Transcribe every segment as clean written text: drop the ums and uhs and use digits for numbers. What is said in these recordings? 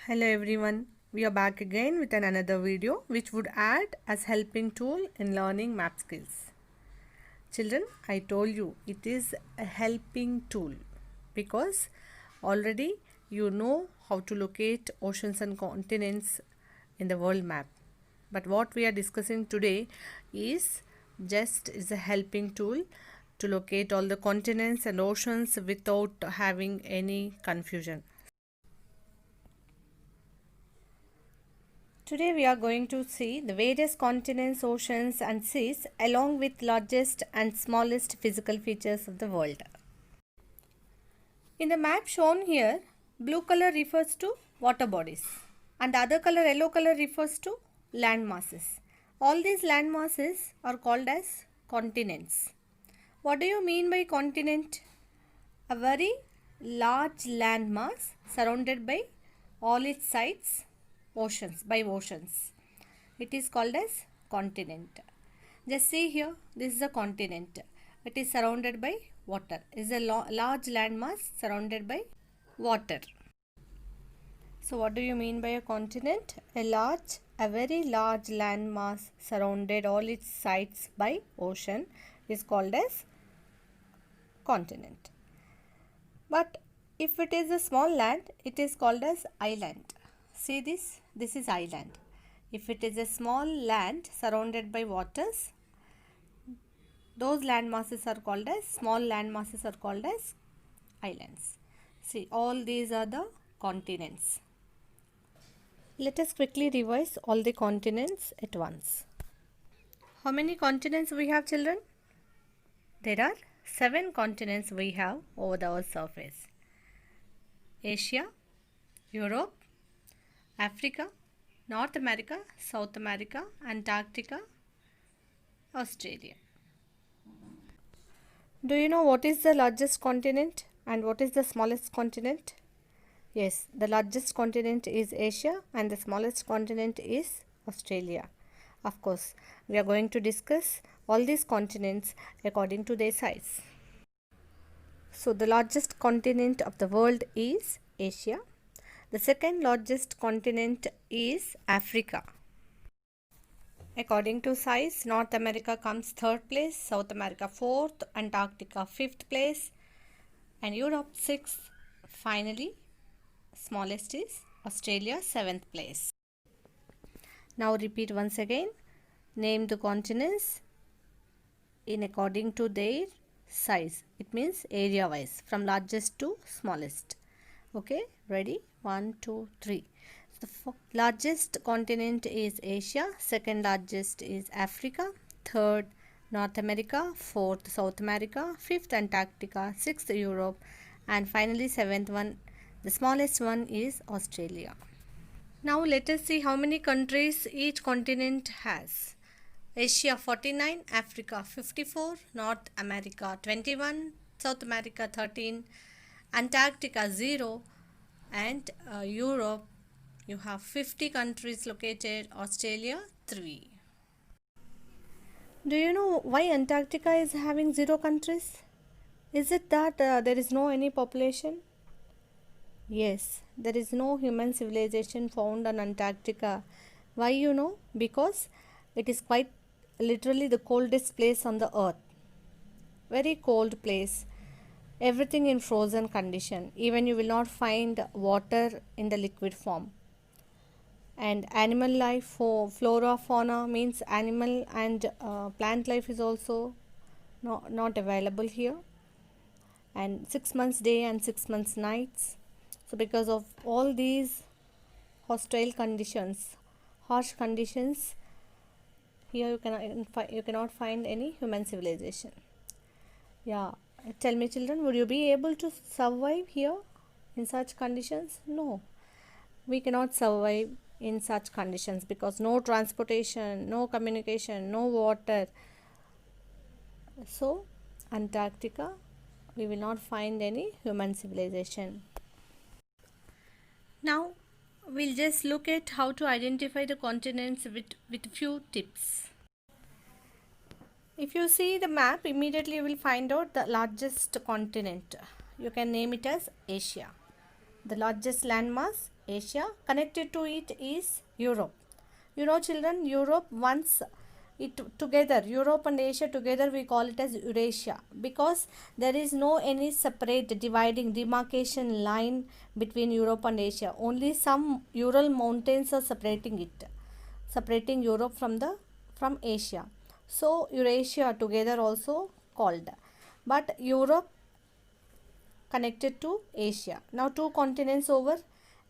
Hello everyone, we are back again with another video which would add as helping tool in learning map skills. Children, I told you it is a helping tool because already you know how to locate oceans and continents in the world map. But what we are discussing today is a helping tool to locate all the continents and oceans without having any confusion. Today we are going to see the various continents, oceans and seas along with largest and smallest physical features of the world. In the map shown here, blue color refers to water bodies and the other color, yellow color, refers to land masses. All these land masses are called as continents. What do you mean by continent? A very large land mass surrounded by all its sides by oceans. It is called as continent. Just see here, this is a continent. It is surrounded by water. It is a large land mass surrounded by water. So what do you mean by a continent? A very large land mass surrounded all its sides by ocean is called as continent. But if it is a small land, it is called as island. See this? This is island. If it is a small land surrounded by waters, those land masses are called as islands. See, all these are the continents. Let us quickly revise all the continents at once. How many continents we have, children? There are 7 continents we have over the Earth's surface. Asia, Europe, Africa, North America, South America, Antarctica, Australia. Do you know what is the largest continent and what is the smallest continent? Yes, the largest continent is Asia and the smallest continent is Australia. Of course, we are going to discuss all these continents according to their size. So, the largest continent of the world is Asia. The second largest continent is Africa. According to size, North America comes 3rd place, South America 4th, Antarctica 5th place, and Europe 6th. Finally, smallest is Australia 7th place. Now repeat once again. Name the continents in according to their size. It means area wise from largest to smallest. Okay, ready? 1, 2, 3. The largest continent is Asia, second largest is Africa, third North America, fourth South America, fifth Antarctica, sixth Europe, and finally seventh one, the smallest one is Australia. Now let us see how many countries each continent has. Asia 49, Africa 54, North America 21, South America 13, Antarctica 0, and Europe you have 50 countries located, Australia 3. Do you know why Antarctica is having 0 countries? Is it that there is no any population? Yes, there is no human civilization found on Antarctica. Why you know? Because it is quite literally the coldest place on the earth. Very cold place. Everything in frozen condition. Even you will not find water in the liquid form. And animal life, for flora fauna means animal and plant life is also not available here, and 6 months day and 6 months nights. So because of all these hostile conditions, harsh conditions, here you cannot find any human civilization. Yeah, tell me children, would you be able to survive here in such conditions? No, we cannot survive in such conditions because no transportation, no communication, no water. So Antarctica, we will not find any human civilization. Now we'll just look at how to identify the continents with few tips. If you see the map, immediately you will find out the largest continent. You can name it as Asia. The largest landmass Asia. Connected to it is Europe. You know children, Europe once it together, Europe and Asia together, we call it as Eurasia, because there is no any separate dividing demarcation line between Europe and Asia. Only some Ural mountains are separating it, separating Europe from Asia. So Eurasia together also called, but Europe connected to Asia. Now two continents over.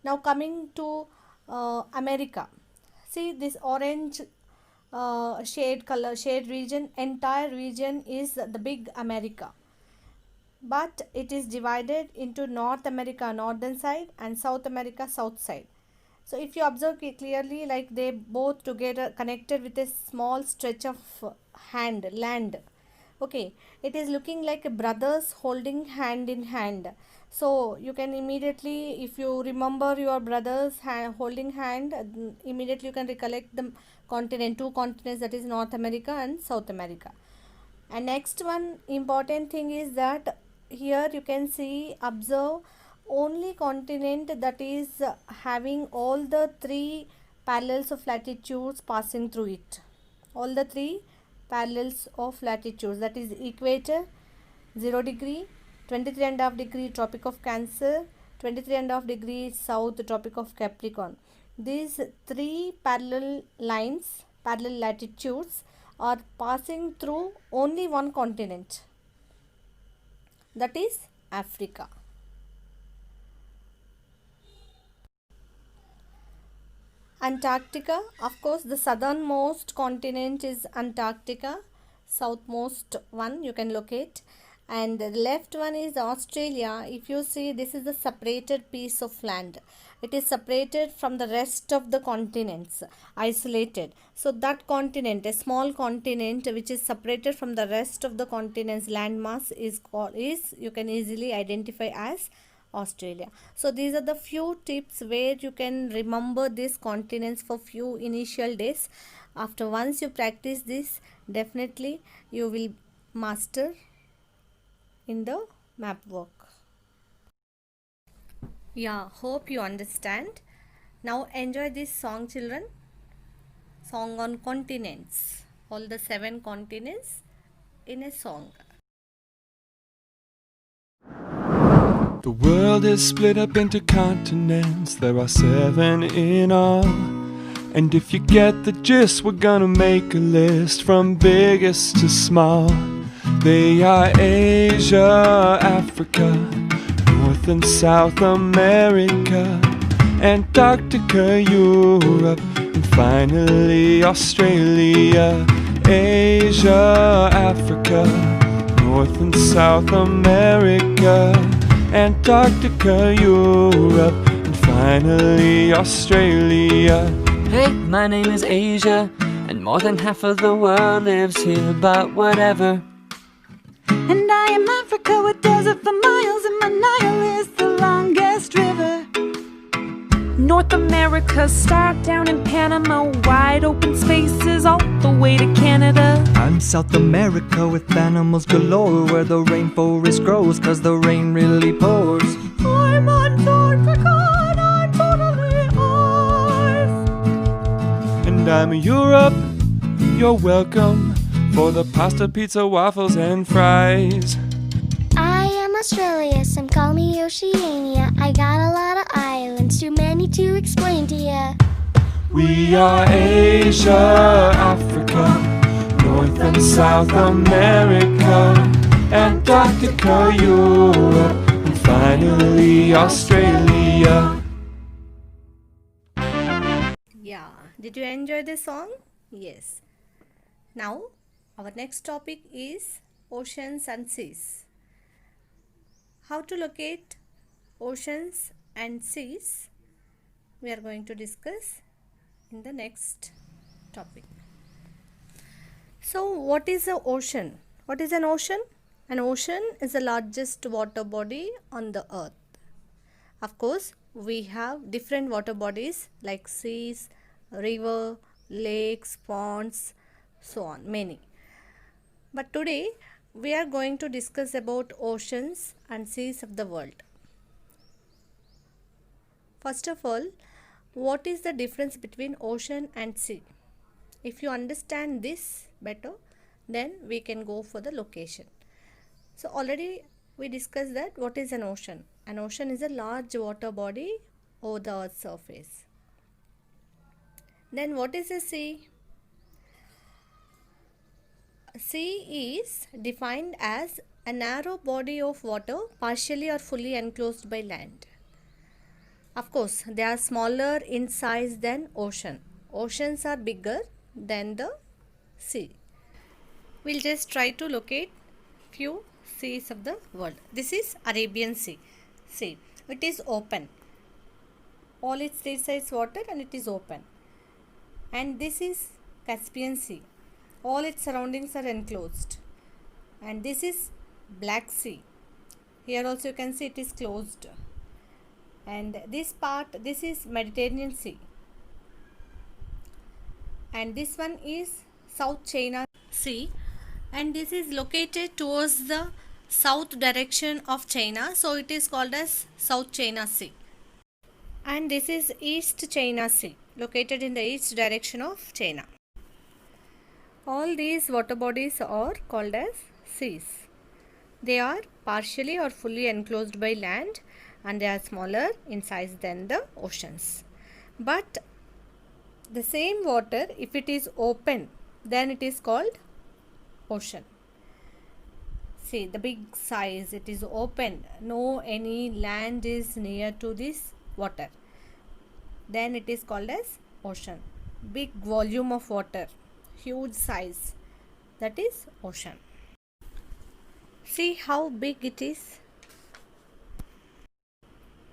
Now coming to America. See this orange shade region, entire region is the big America, but it is divided into North America northern side and South America south side. So if you observe clearly, like they both together connected with a small stretch of land. Okay, it is looking like brothers holding hand in hand. So you can immediately, if you remember your brothers holding hand, immediately you can recollect the continent, two continents, that is North America and South America. And next one important thing is that here you can see, observe, only continent that is having all the three parallels of latitudes passing through it. All the three parallels of latitudes, that is equator 0 degree, 23.5 degree Tropic of Cancer, 23.5 degree south Tropic of Capricorn. These three parallel lines, parallel latitudes, are passing through only one continent, that is Africa. Antarctica, of course, the southernmost continent is Antarctica, southmost one you can locate, and the left one is Australia. If you see, this is the separated piece of land. It is separated from the rest of the continents, isolated. So that continent, a small continent which is separated from the rest of the continents landmass, is you can easily identify as Australia. So these are the few tips where you can remember these continents for few initial days. After once you practice this, definitely you will master in the map work. Yeah, hope you understand. Now enjoy this song, children. Song on continents, all the 7 continents in a song. The world is split up into continents, there are 7 in all. And if you get the gist, we're gonna make a list from biggest to small. They are Asia, Africa, North and South America, Antarctica, Europe, and finally Australia. Asia, Africa, North and South America, Antarctica, Europe, and finally Australia. Hey, my name is Asia, and more than half of the world lives here, but whatever. And I am Africa with desert for miles, and my Nile is the longest river. North America, start down in Panama, wide open spaces all the way to Canada. I'm South America with animals galore, where the rainforest grows, cause the rain really pours. I'm Antarctica, and I'm totally ours. And I'm Europe, you're welcome, for the pasta, pizza, waffles, and fries. I am Australia, some call me Oceania. I got a lot of islands, too many to explain to ya. We are Asia, Africa, North and South America, Antarctica, Europe, and finally Australia. Yeah, did you enjoy the song? Yes. Now our next topic is oceans and seas. How to locate oceans and seas, we are going to discuss in the next topic. So what is the ocean? What is an ocean? An ocean is the largest water body on the earth. Of course, we have different water bodies like seas, river, lakes, ponds, so on, many. But today we are going to discuss about oceans and seas of the world. First of all, what is the difference between ocean and sea? If you understand this better, then we can go for the location. So already we discussed that what is an ocean. An ocean is a large water body over the earth's surface. Then what is a sea? Sea is defined as a narrow body of water partially or fully enclosed by land. Of course, they are smaller in size than ocean. Oceans are bigger than the sea. We'll just try to locate few seas of the world. This is Arabian Sea. See, it is open. All its three sides water and it is open. And this is Caspian Sea. All its surroundings are enclosed. And this is Black Sea. Here also you can see it is closed. And this part, this is Mediterranean Sea. And this one is South China Sea. And this is located towards the south direction of China. So it is called as South China Sea. And this is East China Sea, located in the east direction of China. All these water bodies are called as seas. They are partially or fully enclosed by land and they are smaller in size than the oceans. But the same water, if it is open, then it is called ocean. See the big size, it is open, no any land is near to this water, then it is called as ocean. Big volume of water, huge size, that is ocean. See how big it is.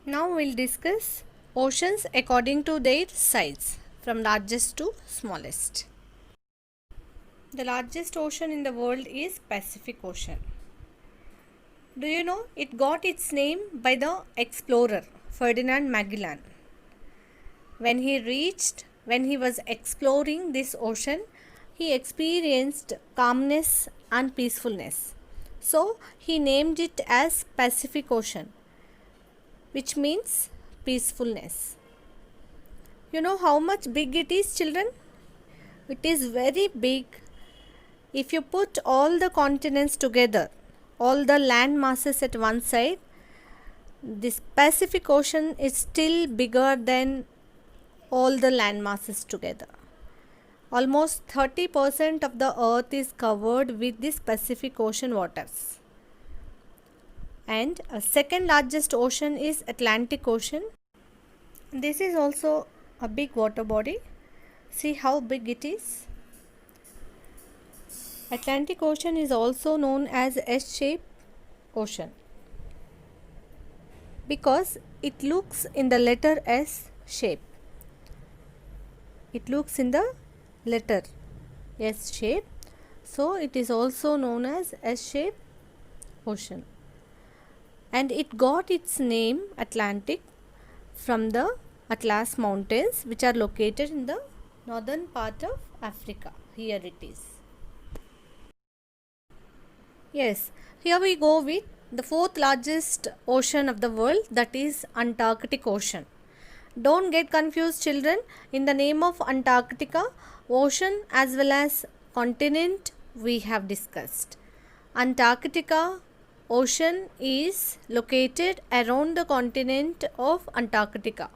Now we'll discuss oceans according to their size from largest to smallest. The largest ocean in the world is Pacific Ocean. Do you know it got its name by the explorer Ferdinand Magellan. When he was exploring this ocean, he experienced calmness and peacefulness. So he named it as Pacific Ocean, which means peacefulness. You know how much big it is, children? It is very big. If you put all the continents together, all the land masses at one side, this Pacific Ocean is still bigger than all the land masses together. Almost 30% of the earth is covered with this Pacific Ocean waters. And a second largest ocean is Atlantic Ocean. This is also a big water body. See how big it is. Atlantic Ocean is also known as S-shaped ocean because it looks in the letter S shape. It looks in the letter S shape, so it is also known as S-shaped ocean. And it got its name Atlantic from the Atlas Mountains, which are located in the northern part of Africa. Here it is. Yes, here we go with the fourth largest ocean of the world, that is Antarctic Ocean. Don't get confused, children. In the name of Antarctica, ocean as well as continent we have discussed. Antarctica ocean is located around the continent of Antarctica.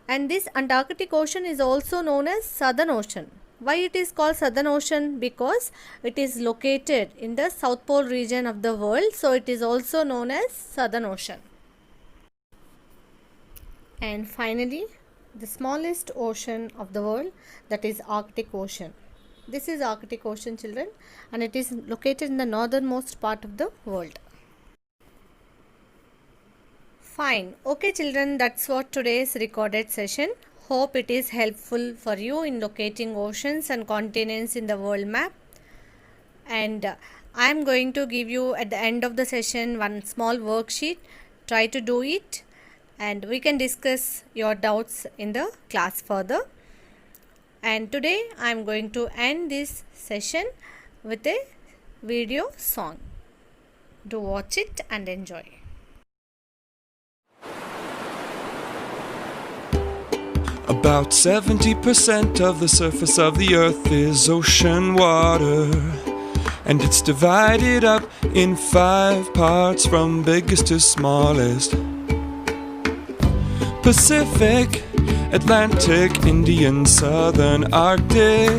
And this Antarctic Ocean is also known as Southern Ocean. Why it is called Southern Ocean? Because it is located in the South Pole region of the world, so it is also known as Southern Ocean. And finally, the smallest ocean of the world, that is Arctic Ocean. This is Arctic Ocean, children, and it is located in the northernmost part of the world. Fine. Okay, children, that's what today's recorded session. Hope it is helpful for you in locating oceans and continents in the world map. And I am going to give you at the end of the session one small worksheet. Try to do it and we can discuss your doubts in the class further. And today I am going to end this session with a video song. Do watch it and enjoy. About 70% of the surface of the earth is ocean water, and it's divided up in 5 parts from biggest to smallest. Pacific, Atlantic, Indian, Southern, Arctic.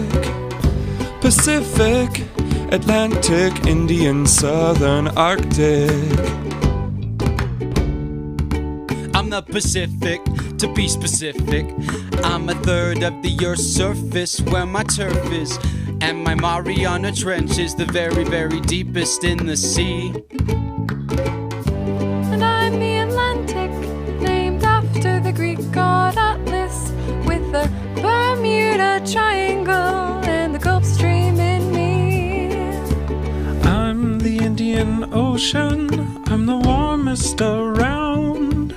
Pacific, Atlantic, Indian, Southern, Arctic. I'm the Pacific, to be specific. I'm a third of the Earth's surface where my turf is, and my Mariana Trench is the very, very deepest in the sea. And I'm the Atlantic, named after the Greek god Atlas, with the Bermuda Triangle and the Gulf Stream in me. I'm the Indian Ocean, I'm the warmest around.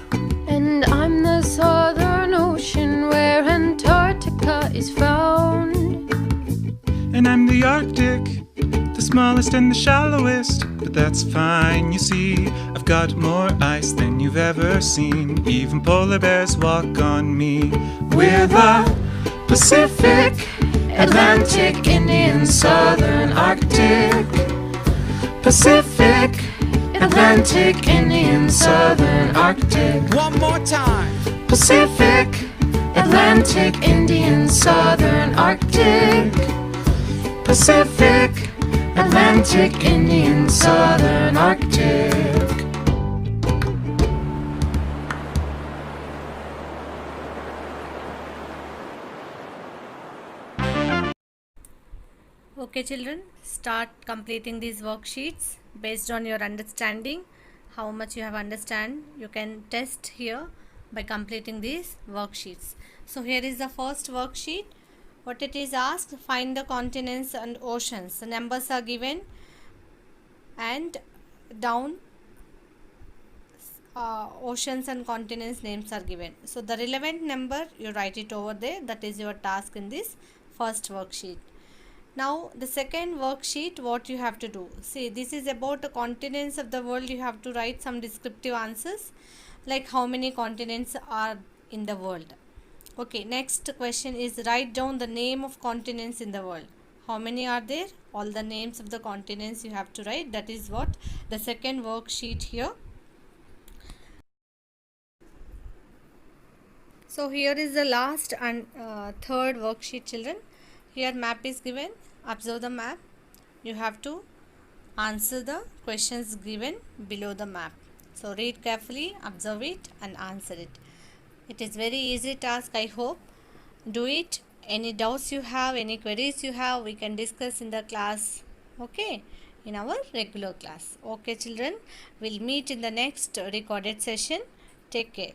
And I'm the Southern Ocean where Antarctica is found. And I'm the Arctic, the smallest and the shallowest. But that's fine, you see, I've got more ice than you've ever seen. Even polar bears walk on me. We're the Pacific, Atlantic, Indian, Southern, Arctic. Pacific, Atlantic, Indian, Southern, Arctic. One more time. Pacific, Atlantic, Indian, Southern, Arctic. Pacific, Atlantic, Indian, Southern, Arctic. Okay children, start completing these worksheets based on your understanding. How much you have understand, you can test here by completing these worksheets. So here is the first worksheet. What it is asked, find the continents and oceans. The numbers are given and down oceans and continents names are given. So the relevant number you write it over there. That is your task in this first worksheet. Now the second worksheet, what you have to do, see, this is about the continents of the world. You have to write some descriptive answers like how many continents are in the world. Okay, next question is write down the name of continents in the world. How many are there? All the names of the continents you have to write. That is what the second worksheet here. So here is the last and third worksheet children. Here map is given. Observe the map. You have to answer the questions given below the map. So read carefully, observe it and answer it. It is very easy task, I hope. Do it. Any doubts you have, any queries you have, we can discuss in the class. Okay, in our regular class. Okay children, we'll meet in the next recorded session. Take care.